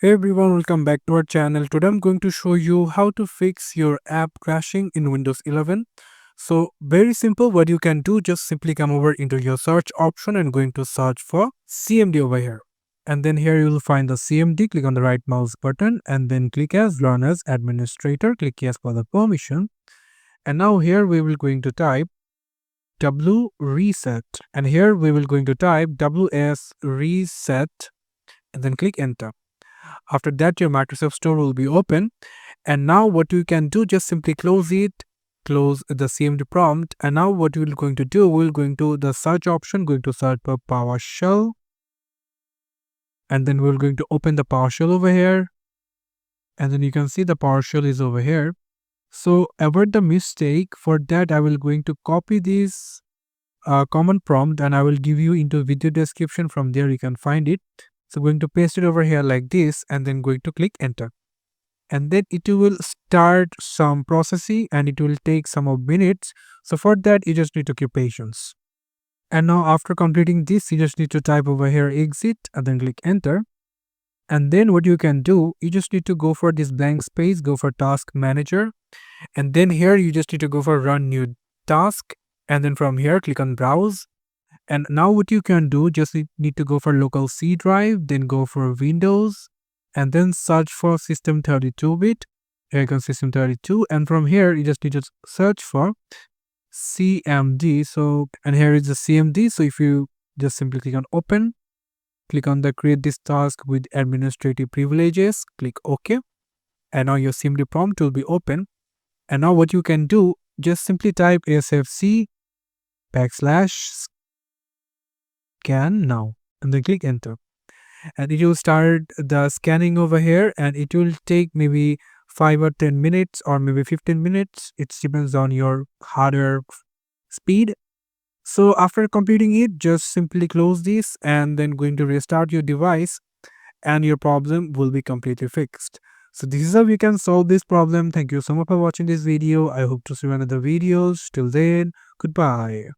Hey everyone, welcome back to our channel. Today I'm going to show you how to fix your app crashing in Windows 11. So very simple, what you can do, just simply come over into your search option and going to search for CMD over here. And then here you will find the CMD, click on the right mouse button and then click as run as administrator, click yes for the permission. And now here we will going to type w reset and here we will going to type ws reset and then click enter. After that, your Microsoft Store will be open. And now what you can do, just simply close it, close the CMD prompt. And now what we're going to do, we're going to the search option, going to search for PowerShell. And then we're going to open the PowerShell over here. And then you can see the PowerShell is over here. So avoid the mistake. For that, I will going to copy this command prompt and I will give you into video description. From there, you can find it. So going to paste it over here like this and then going to click enter. And then it will start some processing and it will take some of minutes. So for that, you just need to keep patience. And now after completing this, you just need to type over here exit and then click enter. And then what you can do, you just need to go for this blank space, go for task manager. And then here you just need to go for run new task. And then from here, click on browse. And now what you can do, just need to go for local C drive, then go for Windows, and then search for system 32-bit. Here you can system 32, and from here you just need to search for CMD. So, and here is the CMD. So if you just simply click on open, click on the create this task with administrative privileges, click OK, and now your CMD prompt will be open. And now what you can do, just simply type sfc / scan now and then click enter, and it will start the scanning over here and it will take maybe 5 or 10 minutes or maybe 15 minutes. It depends on your hardware speed. So after completing it, just simply close this and then going to restart your device and your problem will be completely fixed. So this is how we can solve this problem. Thank you so much for watching this video. I hope to see you in another videos. Till then, goodbye.